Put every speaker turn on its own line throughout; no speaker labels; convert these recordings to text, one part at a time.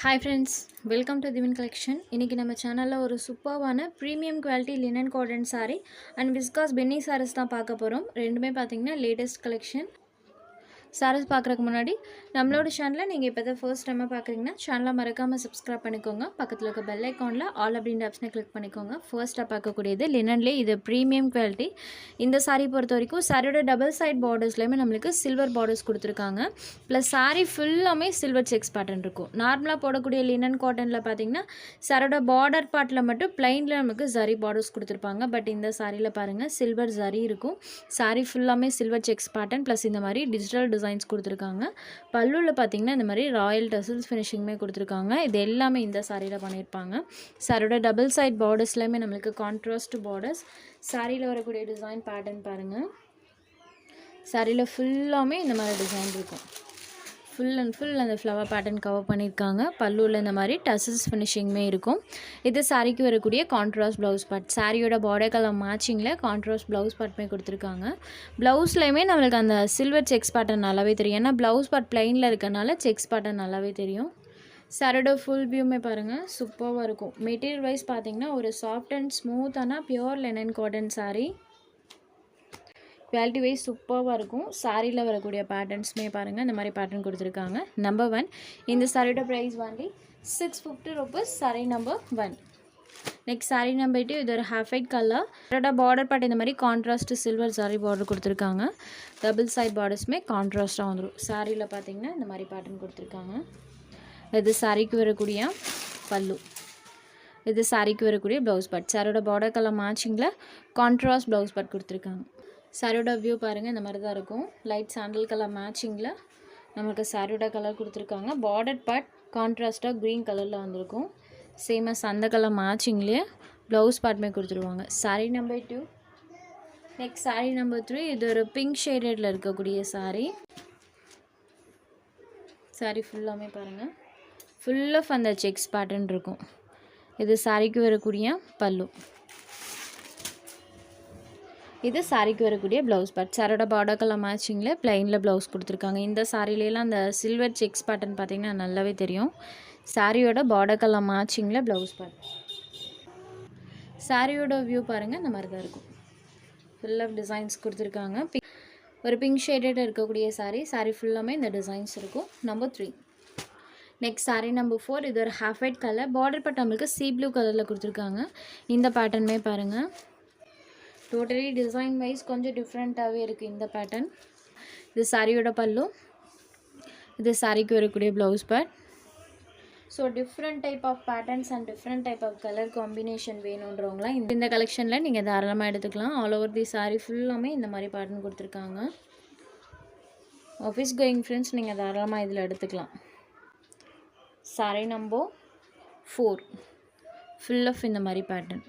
Hi friends, welcome to Divin Collection. இன்னைக்கு நம்ம சேனல்ல ஒரு சூப்பர்வான premium quality linen cotton saree and viscose பென்னி sarees தான் பார்க்க போறோம். ரெண்டுமே பாத்தீங்கன்னா லேட்டஸ்ட் கலெக்ஷன். sarees பார்க்கறதுக்கு முன்னாடி நம்மளோட சேனலை நீங்க இப்போதான் ஃபர்ஸ்ட் டைமா பார்க்கறீங்கன்னா சேனலை மறக்காம சப்ஸ்கிரைப் பண்ணிக்கோங்க. பக்கத்துல இருக்க பெல் ஐகான்ல ஆல் அப்படின்ற ஆப்ஷனை கிளிக் பண்ணிக்கோங்க. ஃபர்ஸ்டா பார்க்கக்கூடியது லினன்ல இது பிரீமியம் குவாலிட்டி. இந்த saree பொறுத்த வரைக்கும் சாரியோட டபுள் சைடு பார்டர்ஸ்லயுமே நமக்கு சில்வர் பார்டர்ஸ் கொடுத்திருக்காங்க. ப்ளஸ் saree ஃபுல்லாமே சில்வர் செக்ஸ் பேட்டர்ன் இருக்கும். நார்மலா போடக்கூடிய லினன் காட்டன்ல பாத்தீங்கன்னா சாரியோட பார்டர் பார்ட்ல மட்டும் பிளைன்ல நமக்கு ஜரி பார்டர்ஸ் கொடுத்திருப்பாங்க. பட் இந்த சாரியில பாருங்க சில்வர் ஜரி இருக்கும். saree ஃபுல்லாமே சில்வர் செக்ஸ் பேட்டர்ன் ப்ளஸ் இந்த மாதிரி டிஜிட்டல் டிசைன்ஸ் கொடுத்திருக்காங்க. பல்லுல பாத்தீங்கன்னா இந்த மாதிரி ராயல் டசல்ஸ் ஃபினிஷிங்மே கொடுத்திருக்காங்க. இது எல்லாமே இந்த சாரியில பண்ணிருப்பாங்க. சாரியோட டபுள் சைடு பார்டர்ஸ்லயுமே நமக்கு கான்ட்ராஸ்ட் பார்டர்ஸ். சாரியில வரக்கூடிய டிசைன் பேட்டர்ன் பாருங்க. சாரியில ஃபுல்லாமே இந்த மாதிரி டிசைன் இருக்கும். ஃபுல் அண்ட் ஃபுல் அந்த ஃப்ளவர் பேட்டர்ன் கவர் பண்ணியிருக்காங்க. பல்லுவில் இந்த மாதிரி டசல்ஸ் ஃபினிஷிங்குமே இருக்கும். இது சாரிக்கு வரக்கூடிய கான்ட்ராஸ்ட் ப்ளவுஸ் பார்ட். சாரியோட பார்டர் கலர் மேட்சிங்கில் கான்ட்ராஸ்ட் ப்ளவுஸ் பார்ட்டுமே கொடுத்துருக்காங்க. ப்ளவுஸ்லையுமே நம்மளுக்கு அந்த சில்வர் செக்ஸ் பேட்டர்ன் நல்லாவே தெரியும். ஏன்னா ப்ளவுஸ் பார்ட் பிளைனில் இருக்கனால செக்ஸ் பேட்டர்ன் நல்லாவே தெரியும். சாரியோட ஃபுல் வியூமே பாருங்கள் சூப்பராக இருக்கும். மெட்டீரியல் வைஸ் பார்த்தீங்கன்னா ஒரு சாஃப்ட் அண்ட் ஸ்மூத்தான pure linen cotton sari. Quality wise சூப்பராக இருக்கும். சாரியில் வரக்கூடிய பேட்டர்ன்ஸுமே பாருங்கள் இந்த மாதிரி பேட்டர்ன் கொடுத்துருக்காங்க. நம்பர் 1 இந்த சாரியோட ப்ரைஸ் வாங்கி 650 rupees. Sorry number 1. Next sorry number 2 இது ஒரு ஹாஃப் ஒயிட் கலர். இதோட பார்டர் பார்ட் இந்த மாதிரி கான்ட்ராஸ்ட் சில்வர் சாரி பார்டர் கொடுத்துருக்காங்க. டபுள் சைட் பார்டர்ஸுமே கான்ட்ராஸ்ட்டாக வந்துடும். சாரியில் பார்த்தீங்கன்னா இந்த மாதிரி பேட்டர்ன் கொடுத்துருக்காங்க. இது சாரிக்கு வரக்கூடிய பல்லு. இது சாரிக்கு வரக்கூடிய ப்ளவுஸ் பார்ட். சாரியோட பார்டர் கலர் மேட்சிங்கில் கான்ட்ராஸ்ட் ப்ளவுஸ் பார்ட் கொடுத்துருக்காங்க. சாரியோட வியூ பாருங்கள் இந்த மாதிரி தான் இருக்கும். லைட் சாண்டல் கலர் மேட்சிங்கில் நமக்கு சாரியோட கலர் கொடுத்துருக்காங்க. பார்டர் பார்ட் கான்ட்ராஸ்ட்டாக க்ரீன் கலரில் வந்திருக்கும். சேமாக அந்த கலர் மேட்சிங்லேயே ப்ளவுஸ் பார்ட்டுமே கொடுத்துருவாங்க. Sorry number 2. Next sorry number 3 இது ஒரு பிங்க் ஷேடடில் இருக்கக்கூடிய சாரி. சாரி ஃபுல்லாமே பாருங்கள் ஃபுல் ஆஃப் அந்த செக்ஸ் பேட்டர்ன் இருக்கும். இது சாரிக்கு வரக்கூடிய பல்லு. இது சாரிக்கு வரக்கூடிய ப்ளவுஸ் பார்ட். சாரோட பார்டர் கலர் மேட்சிங்கில் பிளைனில் ப்ளவுஸ் கொடுத்துருக்காங்க. இந்த சாரியிலலாம் அந்த சில்வர் செக்ஸ் பேட்டர்ன் பார்த்திங்கன்னா நல்லாவே தெரியும். சாரியோட பார்டர் கலர் மேட்சிங்கில் ப்ளவுஸ் பார்ட். சாரியோட வியூ பாருங்கள் இந்த மாதிரி தான் இருக்கும். ஃபுல் ஆஃப் டிசைன்ஸ் கொடுத்துருக்காங்க. ஒரு பிங்க் ஷேடட் இருக்கக்கூடிய சாரி. சாரி ஃபுல்லாமே இந்த டிசைன்ஸ் இருக்கும். நம்பர் 3. நெக்ஸ்ட் சாரி நம்பர் 4 இது ஒரு half white colour. Border part நம்மளுக்கு சீ ப்ளூ கலரில் கொடுத்துருக்காங்க. இந்த பேட்டர்னுமே பாருங்கள் டோட்டலி டிசைன் வைஸ் கொஞ்சம் டிஃப்ரெண்ட்டாகவே இருக்குது இந்த பேட்டர்ன். இது சாரியோட பல்லு. இது சாரிக்கு வரக்கூடிய blouse part. So different type of patterns and different type of colour combination வேணுன்றவங்களாம் இந்த கலெக்ஷனில் நீங்கள் தாராளமாக எடுத்துக்கலாம். ஆல் ஓவர் தி சாரி ஃபுல்லாமே இந்த மாதிரி பேட்டர்ன் கொடுத்துருக்காங்க. ஆஃபீஸ் கோயிங் ஃப்ரெண்ட்ஸ் நீங்கள் தாராளமாக இதில் எடுத்துக்கலாம். சாரி நம்பர் 4 ஃபுல் ஆஃப் இந்த மாதிரி pattern.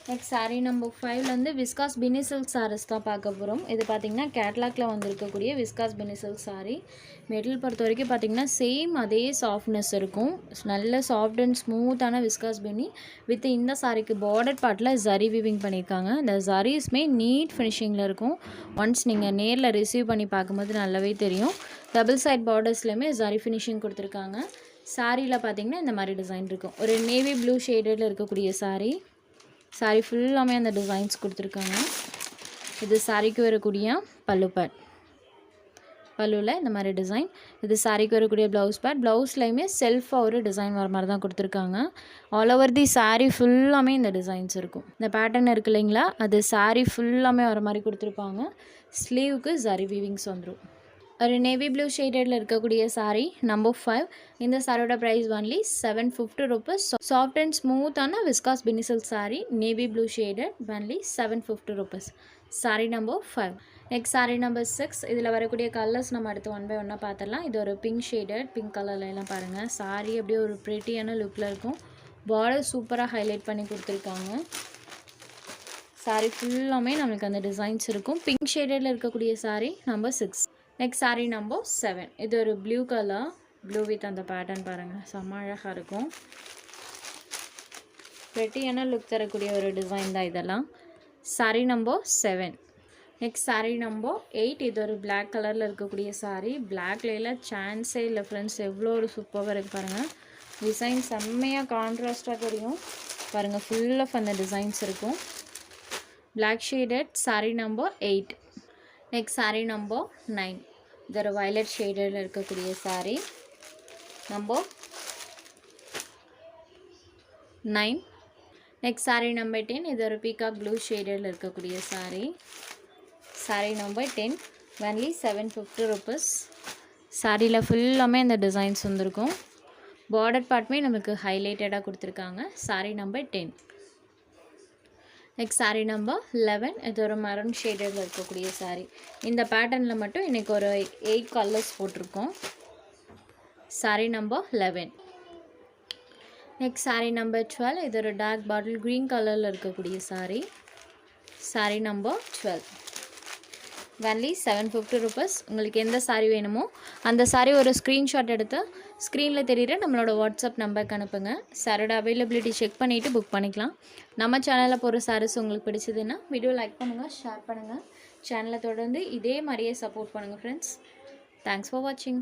Next sari number 5 viscose பென்னி சில்க் சாரீஸ் தான் பார்க்க போகிறோம். இது பார்த்திங்கன்னா கேட்லாக்ல வந்திருக்கக்கூடிய விஸ்காஸ் பென்னி சில்க் சாரீ. மெட்டீரியல் பொறுத்த வரைக்கும் பார்த்திங்கன்னா சேம் அதே சாஃப்ட்னஸ் இருக்கும். நல்ல சாஃப்ட் அண்ட் ஸ்மூத்தான விஸ்காஸ் பென்னி வித் இந்த சாரீக்கு பார்டர் பார்ட்டில் ஜரி வீவிங் பண்ணியிருக்காங்க. இந்த ஜரீஸ்மே நீட் ஃபினிஷிங்கில் இருக்கும். ஒன்ஸ் நீங்கள் நேரில் ரிசீவ் பண்ணி பார்க்கும்போது நல்லாவே தெரியும். டபுள் சைட் பார்டர்ஸ்லையுமே ஜரி ஃபினிஷிங் கொடுத்துருக்காங்க. சாரியில் பார்த்திங்கன்னா இந்த மாதிரி டிசைன் இருக்கும். ஒரு நேவி ப்ளூ ஷேடில் இருக்கக்கூடிய சாரீ. சாரி ஃபுல்லாமே அந்த டிசைன்ஸ் கொடுத்துருக்காங்க. இது சாரிக்கு வரக்கூடிய பல்லு பார்ட். பல்லுவில் இந்த மாதிரி டிசைன். இது சாரிக்கு வரக்கூடிய ப்ளவுஸ் பார்ட். ப்ளவுஸ்லையுமே செல்ஃபாக ஒரு டிசைன் வர மாதிரி தான் கொடுத்துருக்காங்க. ஆல் ஓவர் தி சாரீ ஃபுல்லாமே இந்த டிசைன்ஸ் இருக்கும். இந்த பேட்டர்ன் இருக்கு இல்லைங்களா, அது சாரீ ஃபுல்லாமே வர மாதிரி கொடுத்துருப்பாங்க. ஸ்லீவுக்கு ஜரி வீவிங்ஸ் வந்துடும். ஒரு நேவி ப்ளூ ஷேடடில் இருக்கக்கூடிய சாரீ நம்பர் 5. இந்த சாரியோட price only 750 rupees. Soft and ஸ்மூத்தான விஸ்காஸ் பென்னி silk sari navy blue shaded only 750 rupees. Sari number 5. Next sari number 6. இதில் வரக்கூடிய கலர்ஸ் நம்ம அடுத்து 1 by 1 பார்த்துடலாம். இது ஒரு பிங்க் ஷேடட் பிங்க் கலரில் எல்லாம் பாருங்கள். சாரீ அப்படியே ஒரு ப்ரெட்டியான லுக்கில் இருக்கும். பார்டர் சூப்பராக ஹைலைட் பண்ணி கொடுத்துருக்காங்க. சாரீ ஃபுல்லாமே நம்மளுக்கு அந்த டிசைன்ஸ் இருக்கும். பிங்க் ஷேடடில் இருக்கக்கூடிய sari number 6. Next sari number 7. இது ஒரு ப்ளூ கலர். ப்ளூ வித் அந்த பேட்டர்ன் பாருங்கள் செம்ம அழகாக இருக்கும். ப்ரெட்டியான லுக் தரக்கூடிய ஒரு டிசைன் தான் இதெல்லாம். Sari number 7. Next saree number 8. இது ஒரு Black கலரில் இருக்கக்கூடிய saree. Blackல சான்ஸே இல்லை ஃப்ரெண்ட்ஸ், எவ்வளோ ஒரு சூப்பராக இருக்குது பாருங்கள். டிசைன் செம்மையாக கான்ட்ராஸ்டாக தெரியும் பாருங்கள். ஃபுல் ஆஃப் அந்த டிசைன்ஸ் இருக்கும். Black shaded saree number 8. Next saree number 9. இது ஒரு violet shaded இருக்கக்கூடிய saree number 9. Next saree number 10. இது ஒரு peacock blue shaded இருக்கக்கூடிய saree நம்பர் 10. only 750 rupees. சாரியில் ஃபுல்லாமே அந்த டிசைன்ஸ் வந்துருக்கும். பார்டர் பார்ட்டுமே நமக்கு ஹைலைட்டடாக கொடுத்துருக்காங்க. saree number 10. Next saree number 11. இது ஒரு மரூன் ஷேடடில் இருக்கக்கூடிய saree. இந்த பேட்டர்னில் மட்டும் இன்றைக்கி ஒரு 8 கலர்ஸ் போட்டிருக்கோம். saree number 11. Next saree number 12. இது ஒரு டார்க் பாட்டில் க்ரீன் கலரில் இருக்கக்கூடிய saree நம்பர் 12. only 750 rupees. உங்களுக்கு எந்த saree வேணுமோ அந்த saree ஒரு ஸ்க்ரீன்ஷாட் எடுத்து ஸ்க்ரீனில் தெரிகிற நம்மளோட வாட்ஸ்அப் நம்பருக்கு அனுப்புங்க. சாரோட அவைலபிலிட்டி செக் பண்ணிவிட்டு புக் பண்ணிக்கலாம். நம்ம சேனலில் போகிற சாரீஸ் உங்களுக்கு பிடிச்சதுன்னா வீடியோ லைக் பண்ணுங்கள், ஷேர் பண்ணுங்கள். சேனலை தொடர்ந்து இதே மாதிரியே சப்போர்ட் பண்ணுங்கள் ஃப்ரெண்ட்ஸ். தேங்க்ஸ் ஃபார் வாட்சிங்.